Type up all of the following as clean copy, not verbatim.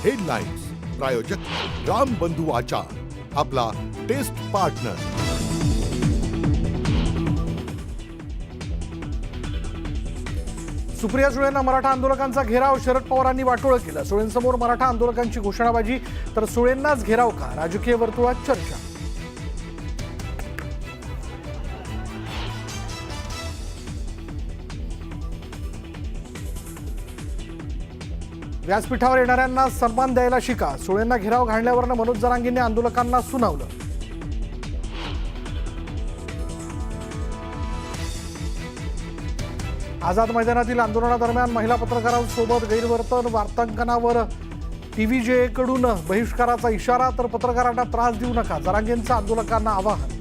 Headlines प्रायोजक राम बंधू आचार, आपला टेस्ट पार्टनर. सुप्रिया सुळेंना मराठा आंदोलकांचा घेराव, शरद पवारांनी वाटोळं केलं. सुळेंसमोर मराठा आंदोलकांची घोषणाबाजी, तर सुळेंनाच घेराव का? राजकीय वर्तुळात चर्चा. व्यासपीठावर येणाऱ्यांना सन्मान द्यायला शिका. सुळेंना घेराव घालण्यावरनं मनोज जरांगेंनी आंदोलकांना सुनावलं. आझाद मैदानातील आंदोलनादरम्यान महिला पत्रकारांसोबत गैरवर्तन, वार्तांकनावर TVJ कडून बहिष्काराचा इशारा, तर पत्रकारांना त्रास देऊ नका, जरांगेंचं आंदोलकांना आवाहन.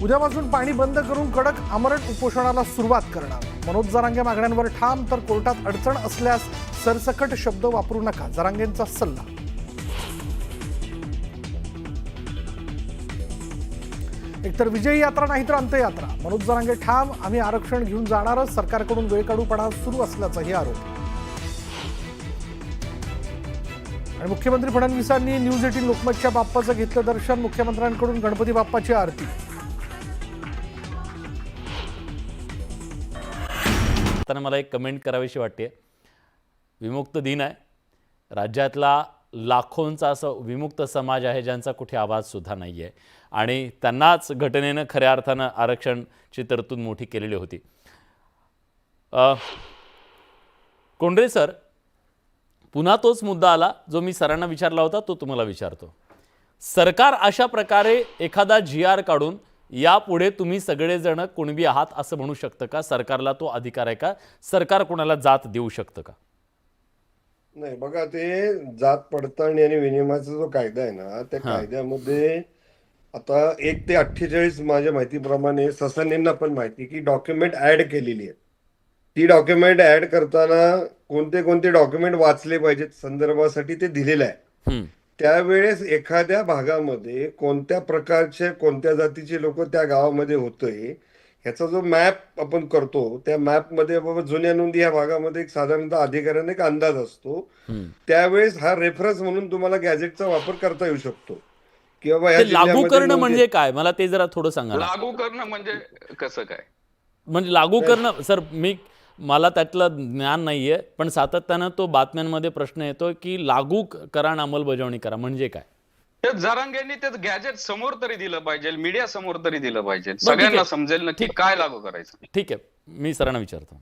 उद्यापासून पाणी बंद करून कडक आमरण उपोषणाला सुरुवात करणार. मनोज जरांगे मागण्यांवर ठाम, तर कोर्टात अडचण असल्यास सरसकट शब्द वापरू नका, जरांगेंचा सल्ला. एकतर विजयी यात्रा नाही तर अंत्ययात्रा. मनोज जरांगे ठाम, आम्ही आरक्षण घेऊन जाणारच, सरकारकडून वेळकाढूपणा सुरू असल्याचाही आरोप. आणि मुख्यमंत्री फडणवीसांनी न्यूज 18 लोकमतच्या बाप्पाचं घेतलं दर्शन. मुख्यमंत्र्यांकडून गणपती बाप्पाची आरती. मला एक कमेंट करावीशी वाटते. विमुक्त दिन आहे, राज्यातला लाखोंचा असं विमुक्त समाज आहे ज्यांचा कुठे आवाज सुद्धा नाही आहे, आणि त्यांनाच घटनेनं खऱ्या अर्थानं आरक्षणची तरतूद मोठी केलेली होती. कोंडरे सर, पुन्हा तोच मुद्दा आला जो मी सरांना विचारला होता, तो तुम्हाला विचारतो. सरकार अशा प्रकारे एखादा GR काढून यापुढे तुम्ही सगळेजण कुणबी आहात असं म्हणू शकतं का? सरकारला तो अधिकार आहे का? सरकार कोणाला जात देऊ शकतं का? नाही, बघा, ते जात पडताळणी आणि विनिमयाचा जो कायदा आहे ना, त्या कायद्यामध्ये आता 1 ते 48 माझ्या माहितीप्रमाणे ससानेंना पण माहिती की डॉक्युमेंट ऍड केलेली आहे. ती डॉक्युमेंट ऍड करताना कोणते कोणते डॉक्युमेंट वाचले पाहिजेत संदर्भासाठी ते दिलेलं आहे. त्यावेळेस एखाद्या भागामध्ये कोणत्या प्रकारचे कोणत्या जातीचे लोक त्या गावामध्ये होतंय ह्याचा जो मॅप आपण करतो, त्या मॅपमध्ये बाबा जुन्या नोंदी ह्या भागामध्ये एक साधारणतः अधिकाऱ्यांना एक अंदाज असतो. त्यावेळेस हा रेफरन्स म्हणून तुम्हाला गॅझेटचा वापर करता येऊ शकतो. की बाबा लागू करणं म्हणजे काय, मला ते जरा थोडं सांगा. लागू करणं म्हणजे कसं काय? म्हणजे लागू करणं, सर मला त्यातलं ज्ञान नाहीये, पण सातत्यानं तो बातम्यांमध्ये प्रश्न येतो की लागू करा आणि अंमलबजावणी करा म्हणजे काय? ते जरांगेंनी ते गॅजेट समोर तरी दिलं पाहिजे, मीडिया समोर तरी दिलं पाहिजे, सगळ्यांना समजेल नक्की काय लागू करायचं. ठीक आहे, मी सरांना विचारतो.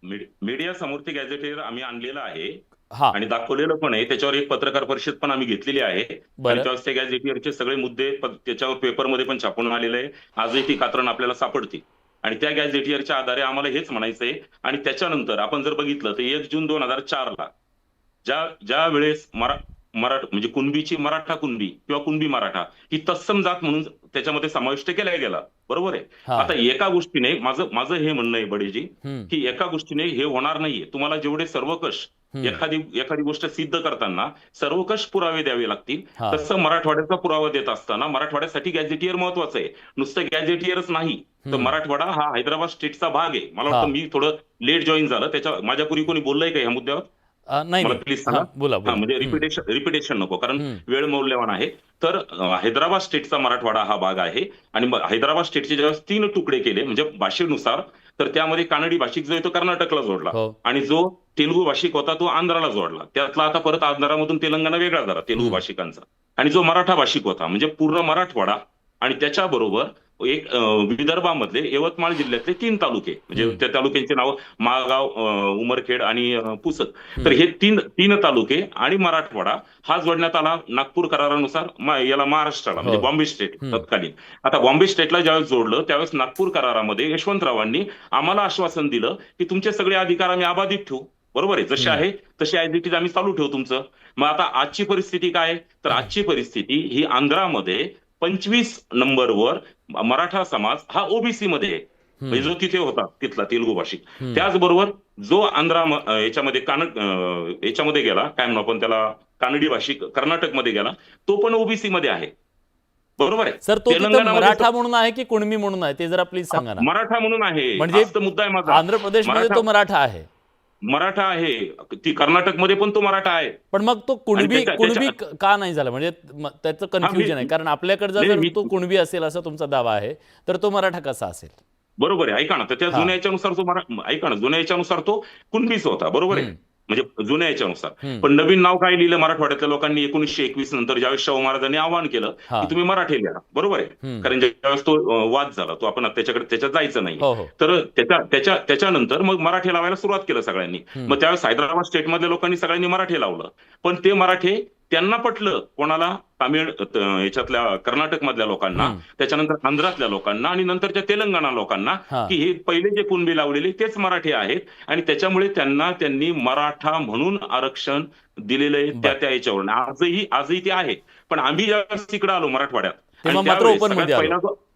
मीडिया समोर ते गॅजेट आम्ही आणलेलं आहे हा, आणि दाखवलेलं पण आहे. त्याच्यावर एक पत्रकार परिषद पण आम्ही घेतलेली आहे. त्याच्यावर ते गॅजेटियरचे सगळे मुद्दे त्याच्यावर पेपरमध्ये पण छापून आलेले आहे. आजही ती कात्रण आपल्याला सापडते आणि त्या गॅजेटियरच्या आधारे आम्हाला हेच म्हणायचंय. आणि त्याच्यानंतर आपण जर बघितलं तर 1 जून 2004ला ज्या वेळेस मराठा म्हणजे कुणबीची मराठा कुणबी किंवा कुणबी मराठा ही तत्सम जात म्हणून त्याच्यामध्ये समाविष्ट केला गेला, बरोबर आहे. आता एका गोष्टीने माझं हे म्हणणं आहे बडेजी, की एका गोष्टीने हे होणार नाहीये. तुम्हाला जेवढे सर्वकष एखादी गोष्ट सिद्ध करताना सर्वकष पुरावे द्यावे लागतील, तसं मराठवाड्याचा पुरावा देत असताना मराठवाड्यासाठी गॅजेटियर महत्वाचं आहे. नुसतं गॅजेटियरच नाही तर मराठवाडा हा हैदराबाद स्टेटचा भाग आहे. मला वाटतं मी थोडं लेट जॉईन झालं, त्याच्या माझ्यापूर्वी कोणी बोललंय का ह्या मुद्द्यावर? नाही, प्लीज सांगा. म्हणजे रिपिटेशन नको, कारण वेळ मौल्यवान आहे. तर हैदराबाद स्टेटचा मराठवाडा हा भाग आहे आणि हैदराबाद स्टेटचे ज्यावेळेस 3 तुकडे केले म्हणजे भाषेनुसार, तर त्यामध्ये कानडी भाषिक जो आहे तो कर्नाटकला जोडला आणि जो तेलुगू भाषिक होता तो आंध्राला जोडला. त्यातला आता परत आंध्रामधून तेलंगणा वेगळा झाला तेलुगू भाषिकांचा. आणि जो मराठा भाषिक होता म्हणजे पूर्ण मराठवाडा आणि त्याच्याबरोबर एक विदर्भामधले यवतमाळ जिल्ह्यातले 3 तालुके, म्हणजे त्या तालुक्यांची नाव माळगाव, उमरखेड आणि पुसद. तर हे तीन तालुके आणि मराठवाडा हा जोडण्यात आला नागपूर करारानुसार याला महाराष्ट्राला, म्हणजे बॉम्बे स्टेट तत्कालीन. आता बॉम्बे स्टेटला ज्यावेळेस जोडलं त्यावेळेस नागपूर करारामध्ये यशवंतरावांनी आम्हाला आश्वासन दिलं की तुमचे सगळे अधिकार आम्ही अबाधित ठेवू, बरोबर आहे, जसे आहे तसे ॲज इट इज आम्ही चालू ठेवू तुमचं. मग आता आजची परिस्थिती काय, तर आजची परिस्थिती ही आंध्रामध्ये 25 नंबरवर मराठा समाज हा ओबीसी मध्ये आहे, म्हणजे जो तिथे होता तिथला तेलुगू भाषिक. त्याचबरोबर जो आंध्रा याच्यामध्ये गेला, काय म्हणू आपण त्याला, कानडी भाषिक कर्नाटकमध्ये गेला, तो पण ओबीसी मध्ये आहे. बरोबर आहे. सर तो तिथं तेलंगणामध्ये मराठा म्हणून आहे की कुणबी म्हणून आहे ते जरा प्लीज सांगा ना. मराठा म्हणून आहे, म्हणजे हाच तर मुद्दा आहे माझा. आंध्र प्रदेशमध्ये तो मराठा आहे, मराठा आहे, ती कर्नाटकमध्ये पण तो मराठा आहे. पण मग तो कुणबी का नाही झाला, म्हणजे त्याचं कन्फ्युजन आहे. कारण आपल्याकडे जर तो कुणबी असेल असं तुमचा दावा आहे तर तो मराठा कसा असेल? बरोबर आहे, ऐका ना, तर त्या जुन्या याच्यानुसार तो ऐका ना, जुन्या याच्यानुसार तो कुणबीच होता, बरोबर आहे, म्हणजे जुन्या याच्यानुसार. पण नवीन नाव काय लिहिलं मराठवाड्यातल्या लोकांनी 1921 नंतर, ज्यावेळेस शाहू महाराजांनी आवाहन केलं की तुम्ही मराठी लिहा, बरोबर आहे, कारण ज्यावेळेस तो वाद झाला, तो आपण त्याच्यात जायचं नाही, तर त्याच्यानंतर मग मराठी लावायला सुरुवात केलं सगळ्यांनी. मग त्यावेळेस हैदराबाद स्टेटमधल्या लोकांनी सगळ्यांनी मराठी लावलं, पण ते मराठी त्यांना पटलं, कोणाला, तामिळ याच्यातल्या कर्नाटक मधल्या लोकांना, त्याच्यानंतर आंध्रातल्या लोकांना आणि नंतरच्या तेलंगणा लोकांना, की हे पहिले जे कुणबी लावलेले तेच मराठी आहेत आणि त्याच्यामुळे त्यांनी मराठा म्हणून आरक्षण दिलेलं आहे त्या याच्यावरून. आजही ते आहे. पण आम्ही ज्यावेळेस तिकडे आलो मराठवाड्यात,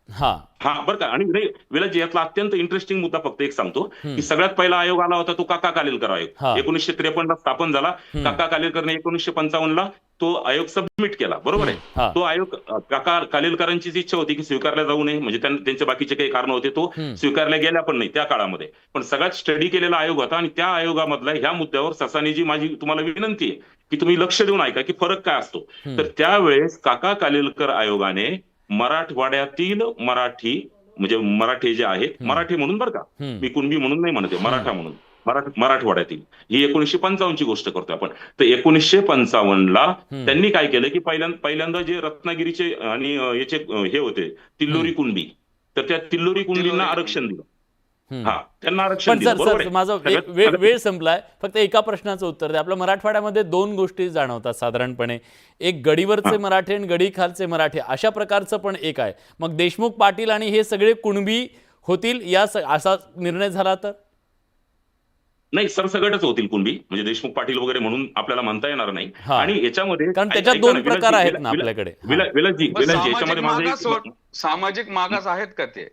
हा बरं का, आणि विलाजी यातला अत्यंत इंटरेस्टिंग मुद्दा फक्त एक सांगतो की सगळ्यात पहिला आयोग आला होता तो काका कालेलकर आयोग, 1953 ला स्थापन झाला. काका कालेलकरने 1955 ला तो आयोग सबमिट केला, बरोबर आहे. तो आयोग काका कालेलकरांचीच इच्छा होती की स्वीकारला जाऊ नये, म्हणजे त्यांचे बाकीचे काही कारण होते, तो स्वीकारल्या गेल्या पण नाही त्या काळामध्ये. पण सगळ्यात स्टडी केलेला आयोग होता आणि त्या आयोगामधला ह्या मुद्द्यावर ससानीजी माझी तुम्हाला विनंती आहे की तुम्ही लक्ष देऊन ऐका की फरक काय असतो. तर त्यावेळेस काका कालेलकर आयोगाने मराठवाड्यातील मराठी, म्हणजे मराठी जे आहेत, मराठी म्हणून बरं का, मी कुणबी म्हणून नाही म्हणते, मराठा म्हणून, मराठवाड्यातील, ही 1955 ची गोष्ट करतोय आपण. तर 1955 ला त्यांनी काय केलं की पहिल्यांदा जे रत्नागिरीचे आणि याचे हे होते तिल्लोरी कुणबी, तर त्या तिल्लोरी कुणबींना आरक्षण दिलं. त्यांना आरक्षण पण दिलं. सर माझा वेळ संपलाय, फक्त एका प्रश्नाचं उत्तर द्या. आपल्या मराठवाड्यामध्ये दोन गोष्टी जाणवतात साधारणपणे, एक गडीवरचे मराठे आणि गडी खालचे मराठे अशा प्रकारचं पण एक आहे. मग देशमुख पाटील आणि हे सगळे कुणबी होतील या असा निर्णय झाला तर? नाही, सरसगटच होतील कुणबी, म्हणजे देशमुख पाटील वगैरे म्हणून आपल्याला म्हणता येणार नाही. आणि याच्यामध्ये कारण त्याच्यात दोन प्रकार आहेत ना आपल्याकडे. सामाजिक मागास आहेत का ते?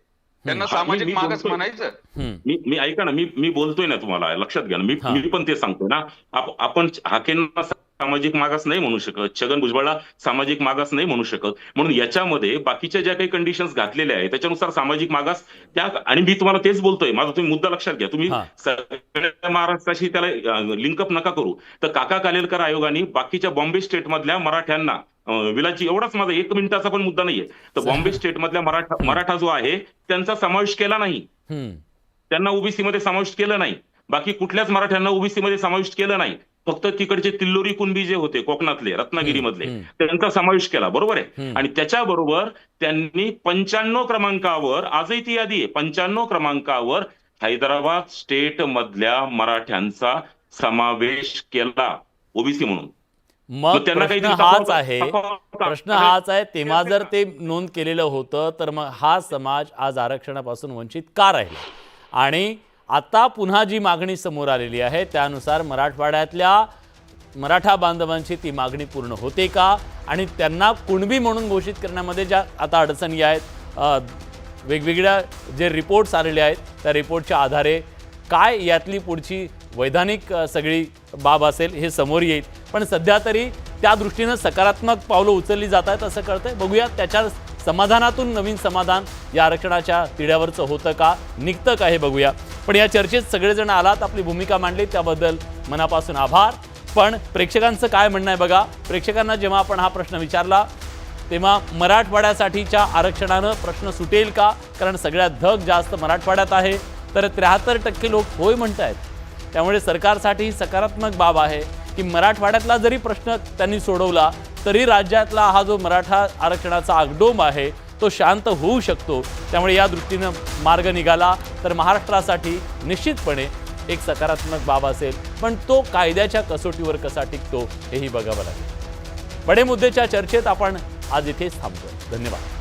त्यांना सामाजिक मागास म्हणायचं? मी ऐका ना, मी बोलतोय ना, तुम्हाला लक्षात घ्या ना, मी पण ते सांगतोय ना. आपण हाकेंना सामाजिक मागास नाही म्हणू शकत, छगन भुजबळला सामाजिक मागास नाही म्हणू शकत. म्हणून याच्यामध्ये बाकीच्या ज्या काही कंडिशन्स घातलेल्या आहेत त्याच्यानुसार सामाजिक मागास त्या, आणि मी तुम्हाला तेच बोलतोय, माझा तुम्ही मुद्दा लक्षात घ्या. तुम्ही सगळ्या महाराष्ट्राशी त्याला लिंकअप नका करू. तर काका कालेलकर आयोगाने बाकीच्या बॉम्बे स्टेट मधल्या मराठ्यांना, विलाची एवढाच माझा 1 मिनिटाचा पण मुद्दा नाहीये, तर बॉम्बे स्टेट मधल्या मराठा जो आहे त्यांचा समावेश केला नाही, त्यांना ओबीसी मध्ये समाविष्ट केलं नाही. बाकी कुठल्याच मराठ्यांना ओबीसी मध्ये समाविष्ट केलं नाही. फक्त तिकडचे तिल्लोरी कुणबी जे होते कोकणातले, रत्नागिरी मधले, त्यांचा समावेश केला, बरोबर आहे. आणि त्याच्याबरोबर त्यांनी 95 क्रमांकावर, आजही ती यादी आहे, 95 क्रमांकावर हैदराबाद स्टेट मधल्या मराठ्यांचा समावेश केला ओबीसी म्हणून. मग प्रश्न हाच आहे, तेव्हा जर ते नोंद केलेलं होतं तर मग हा समाज आज आरक्षणापासून वंचित का राहिला? आणि आता पुन्हा जी मागणी समोर आलेली आहे त्यानुसार मराठवाड्यातल्या मराठा बांधवांची ती मागणी पूर्ण होते का? आणि त्यांना कुणबी म्हणून घोषित करण्यामध्ये ज्या आता अडचणी आहेत, वेगवेगळ्या जे रिपोर्ट्स आलेले आहेत त्या रिपोर्टच्या आधारे काय यातली पुढची वैधानिक सगळी बाब असेल हे समोर येईल. पण सध्या तरी त्या दृष्टीनं सकारात्मक पावलं उचलली जात आहेत असं कळतंय. बघूया त्याच्या समाधानातून नवीन समाधान या आरक्षणाच्या तिढ्यावरचं होतं का, निघतं का हे बघूया. पण या चर्चेत सगळेजण आलात, आपली भूमिका मांडली त्याबद्दल मनापासून आभार. पण प्रेक्षकांचं काय म्हणणं आहे बघा. प्रेक्षकांना जेव्हा आपण हा प्रश्न विचारला तेव्हा मराठवाड्यासाठीच्या आरक्षणानं प्रश्न सुटेल का? कारण सगळ्यात धग जास्त मराठवाड्यात आहे, तर 73% लोक होय म्हणत आहेत. त्यामुळे सरकारसाठी सकारात्मक बाब आहे की मराठवाड्यातला जरी प्रश्न त्यांनी सोडवला तरी राज्यातला हा जो मराठा आरक्षणाचा आगडोंब आहे तो शांत होऊ शकतो. त्यामुळे या दृष्टीनं मार्ग निघाला तर महाराष्ट्रासाठी निश्चितपणे एक सकारात्मक बाब असेल. पण तो कायद्याच्या कसोटीवर कसा टिकतो हेही बघावं लागेल. बडे मुद्देच्या चर्चेत आपण आज इथेच थांबतो. धन्यवाद.